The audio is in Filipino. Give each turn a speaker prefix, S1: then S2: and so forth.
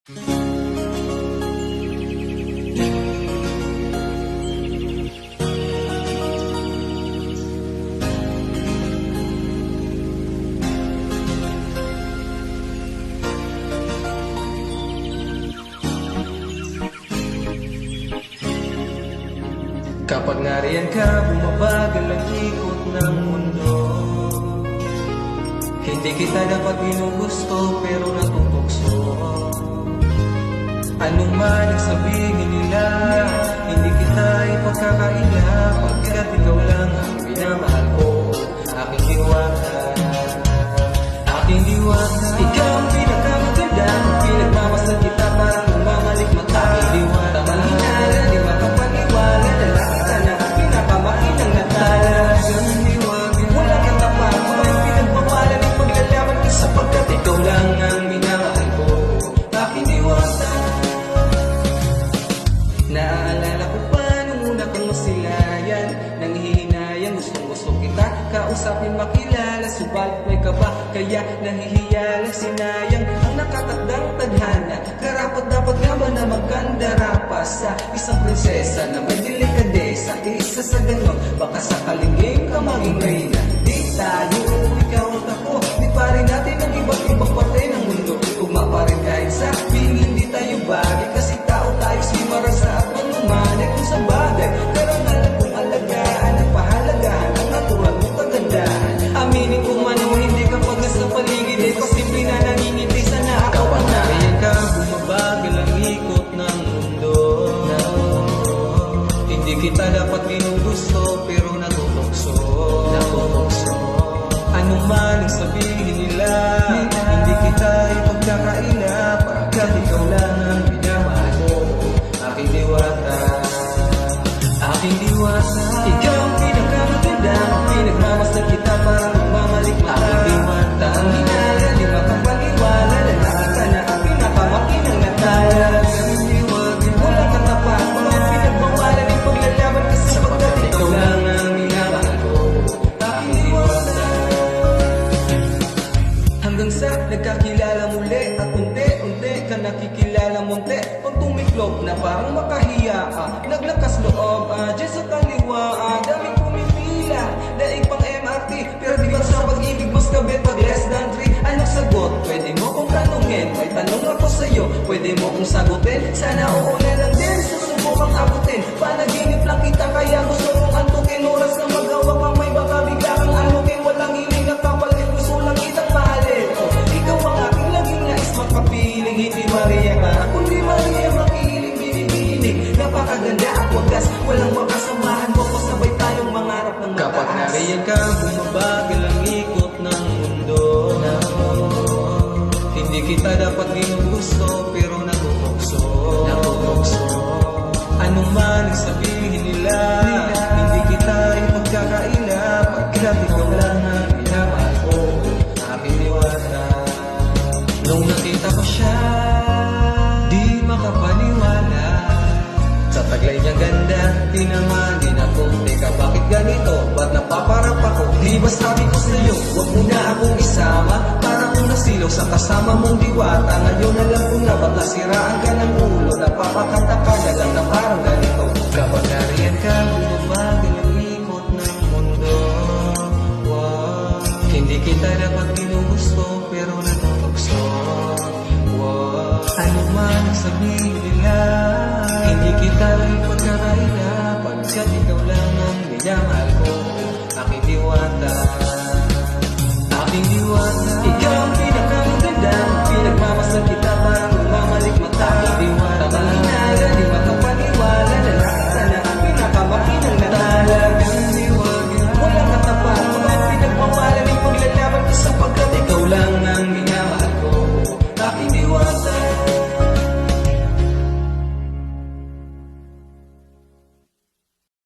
S1: Kapag nariyan ka, bumabagal ang ikot ng mundo. Hindi kita dapat ginugusto, pero natutokso. Anong man ang sabihin nila, hindi kita ipagkakaila, pagkat ikaw lang ang minamahal ko. Aking diwata, aking diwata. Ikaw ang pinakamaganda, pinagmamasdan kita parang umamalik mata. Aking diwata, manghinala, di makapaniwala, lalaki ka na ang pinakamakinang natala. Wala kang tapat, walang pinagmamalan ng paglalaban ka, sapagkat ikaw lang ang minamahal ko. Aking diwata. Naaalala ko pa nung una kang masilayan, nanghihinayang gustong-gusto kita kausapin, makilala, subalit may kaba, kaya nahihiya lang, sinayang ang nakatakdang tadhana. Karapat dapat nga ba na magkandara pa sa isang prinsesa na may delikadesa? Isa sa ganon, baka sakaling ka maging reyna. Di tayo, ikaw at ako, di pa rin natin ang iba't ibang parte ng mundo. Tugma pa rin kahit sa piling, di tayo bagay, kasi tao tayo, simarasa at manumanay kung sa bagay. Pero nalang kung alagaan at pahalagahan ang natural mong kagandahan. Aminin kung ano, hindi ka pag nasa paligid, eh pasimple na nangingiti, sana ako ang nariyan ka, bumabagal ang ikot ng mundo. Hindi kita dapat ginugusto, pero natutokso. Anong man ang sabihin nila, hindi kita ipagkakaila, pagkat ikaw lang ang minamahal ko. Aking diwata, aking diwata. Ikaw ang pinakamaganda, pinagmamasdan kita parang umamalik mata. Aking diwata, ang hinala, di makapaniwala, lalaki ka na ang pinakamakinang natala. Wala kang tapat, walang pinagmawalan ng paglalaban ka, sapagkat ikaw lang ang minamahal ko. Aking diwata. Hanggang sa nagkakilala muli at unti-unti ka nakikilala munti. Pag tumiklop na parang makahiya ka, naglakas loob, dyan sa kaliwa, daming pumipila, daig pang MRT. Pero di ba sa pag-ibig mas kabit pag less than 3? Anong sagot? Pwede mo kong tanungin, may tanong ako sa'yo, pwede mo kong sagutin. Sana oo na lang din, susubukang abutin. Panaginip lang kita, kaya gusto mong antukin. Oras na maghawak ang may baka bigla kang alukin. Walang hiling na kapalit, gusto lang kitang mahalin. Ikaw ang aking laging nais makapiling. Hindi Maria ka, kundi Maria makiling, binibinig. Napakaganda at wagas, walang makasamahan mo ko, sabay tayong mangarap ng mataas. Kapag nariyan ka, bumabagal ang ikot ng mundo. Hindi kita dapat ginugusto, pero natutokso. Anong man ang sabihin nila, hindi kita ipagkakaila, pagkat ikaw lang ang minamahal ko. Aking diwata. Nung nakita ko siya, di makapaniwala, sa taglay niyang ganda, di naman din ako. Teka, bakit ganito? Ba't napaparap ako? Di ba sabi ko sa'yo, huwag mo na akong isama, para kung nasilaw sa kasama mong diwata. Ngayon alam ko na, ba't nasiraan ka ng ulo, napapakanta ka na lang na parang ganito. Kapag nariyan ka, bumabagal ang ikot ng mundo. Hindi kita dapat ginugusto, pero natutokso. Ano man ang sabihin nila, hindi kita ipagkakaila, pagkat ikaw lang ang minamahal ko. Aking diwata.